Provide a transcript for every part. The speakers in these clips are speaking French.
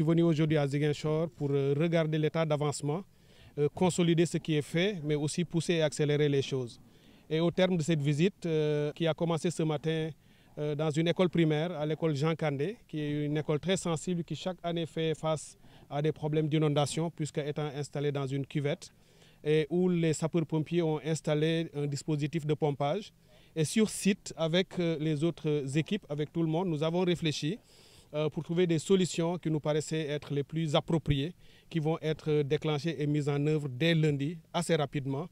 suis venu aujourd'hui à Ziguinchor pour regarder l'état d'avancement, consolider ce qui est fait, mais aussi pousser et accélérer les choses. Et au terme de cette visite, qui a commencé ce matin dans une école primaire, à l'école Jean Kandé, qui est une école très sensible qui chaque année fait face à des problèmes d'inondation, puisqu'étant installée dans une cuvette, et où les sapeurs-pompiers ont installé un dispositif de pompage. Et sur site, avec les autres équipes, avec tout le monde, nous avons réfléchi pour trouver des solutions qui nous paraissaient être les plus appropriées, qui vont être déclenchées et mises en œuvre dès lundi, assez rapidement,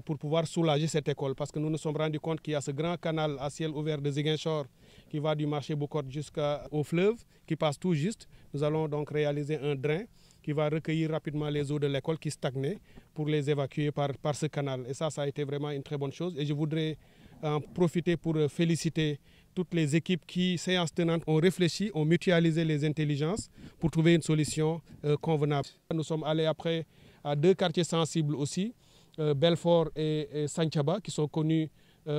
pour pouvoir soulager cette école. Parce que nous nous sommes rendus compte qu'il y a ce grand canal à ciel ouvert de Ziguinchor qui va du marché Boucotte jusqu'au fleuve, qui passe tout juste. Nous allons donc réaliser un drain qui va recueillir rapidement les eaux de l'école qui stagnaient pour les évacuer par ce canal. Et ça a été vraiment une très bonne chose. Et je voudrais en profiter pour féliciter toutes les équipes qui, séance tenante, ont réfléchi, ont mutualisé les intelligences pour trouver une solution convenable. Nous sommes allés après à deux quartiers sensibles aussi, Belfort et Santhiaba, qui sont connus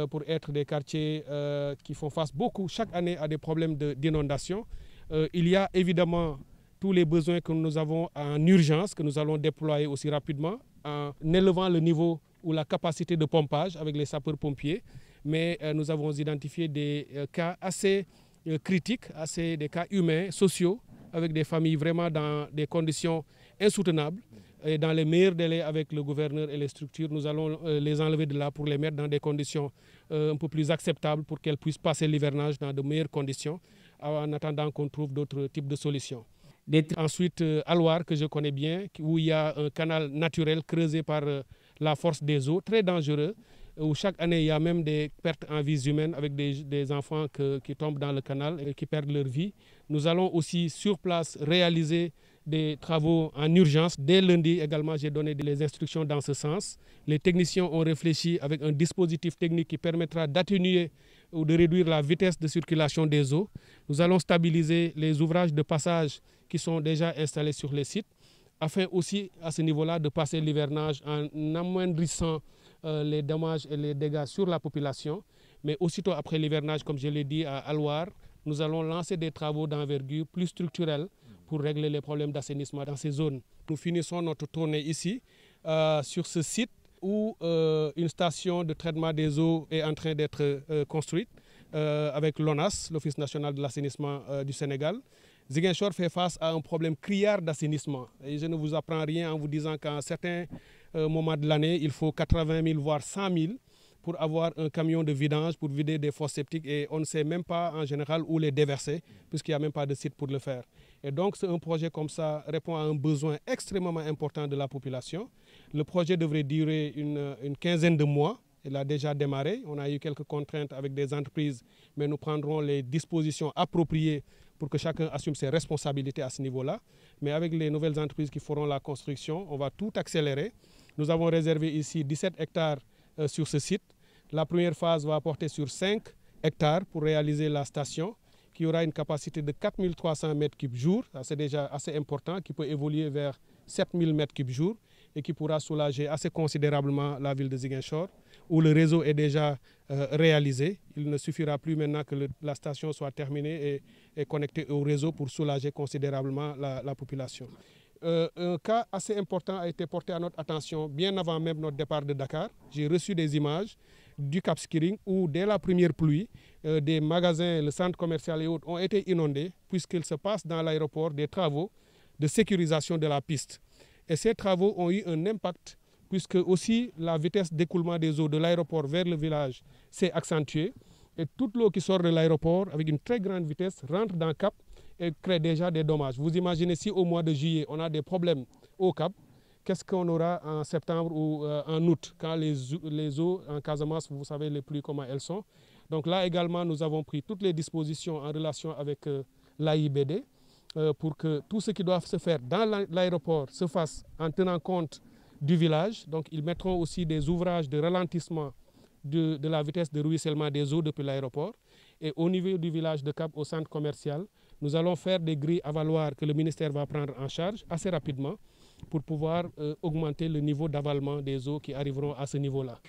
pour être des quartiers qui font face beaucoup chaque année à des problèmes d'inondation. Il y a évidemment tous les besoins que nous avons en urgence, que nous allons déployer aussi rapidement, en élevant le niveau ou la capacité de pompage avec les sapeurs-pompiers. Mais nous avons identifié des cas assez critiques, des cas humains, sociaux, avec des familles vraiment dans des conditions insoutenables. Et dans les meilleurs délais avec le gouverneur et les structures, nous allons les enlever de là pour les mettre dans des conditions un peu plus acceptables pour qu'elles puissent passer l'hivernage dans de meilleures conditions en attendant qu'on trouve d'autres types de solutions. Ensuite, Alouar, que je connais bien, où il y a un canal naturel creusé par la force des eaux, très dangereux, où chaque année il y a même des pertes en vies humaines avec des enfants qui tombent dans le canal et qui perdent leur vie. Nous allons aussi sur place réaliser des travaux en urgence. Dès lundi également, j'ai donné des instructions dans ce sens. Les techniciens ont réfléchi avec un dispositif technique qui permettra d'atténuer ou de réduire la vitesse de circulation des eaux. Nous allons stabiliser les ouvrages de passage qui sont déjà installés sur les sites, afin aussi à ce niveau-là de passer l'hivernage en amoindrissant les dommages et les dégâts sur la population. Mais aussitôt après l'hivernage, comme je l'ai dit à Alouar, nous allons lancer des travaux d'envergure plus structurels pour régler les problèmes d'assainissement dans ces zones. Nous finissons notre tournée ici, sur ce site où une station de traitement des eaux est en train d'être construite avec l'ONAS, l'Office national de l'assainissement du Sénégal. Ziguinchor fait face à un problème criard d'assainissement. Et je ne vous apprends rien en vous disant qu'à certains moments de l'année, il faut 80 000 voire 100 000 pour avoir un camion de vidange pour vider des fosses septiques et on ne sait même pas en général où les déverser puisqu'il n'y a même pas de site pour le faire. Et donc un projet comme ça répond à un besoin extrêmement important de la population. Le projet devrait durer une quinzaine de mois. Il a déjà démarré. On a eu quelques contraintes avec des entreprises, mais nous prendrons les dispositions appropriées pour que chacun assume ses responsabilités à ce niveau-là. Mais avec les nouvelles entreprises qui feront la construction, on va tout accélérer. Nous avons réservé ici 17 hectares sur ce site. La première phase va porter sur 5 hectares pour réaliser la station, qui aura une capacité de 4300 m3 jour. C'est déjà assez important, qui peut évoluer vers 7000 m3 jour et qui pourra soulager assez considérablement la ville de Ziguinchor, où le réseau est déjà réalisé. Il ne suffira plus maintenant que la station soit terminée et connectée au réseau pour soulager considérablement la population. Un cas assez important a été porté à notre attention bien avant même notre départ de Dakar. J'ai reçu des images du Cap Skirring où dès la première pluie, des magasins, le centre commercial et autres ont été inondés puisqu'il se passe dans l'aéroport des travaux de sécurisation de la piste. Et ces travaux ont eu un impact puisque aussi la vitesse d'écoulement des eaux de l'aéroport vers le village s'est accentuée. Et toute l'eau qui sort de l'aéroport avec une très grande vitesse rentre dans le Cap et crée déjà des dommages. Vous imaginez si au mois de juillet, on a des problèmes au Cap, qu'est-ce qu'on aura en septembre ou en août, quand les eaux en Casamance, vous savez les pluies comment elles sont. Donc là également, nous avons pris toutes les dispositions en relation avec l'AIBD pour que tout ce qui doit se faire dans l'aéroport se fasse en tenant compte du village. Donc ils mettront aussi des ouvrages de ralentissement de la vitesse de ruissellement des eaux depuis l'aéroport. Et au niveau du village de Cap, au centre commercial, nous allons faire des grilles avaloirs que le ministère va prendre en charge assez rapidement pour pouvoir augmenter le niveau d'avalement des eaux qui arriveront à ce niveau-là.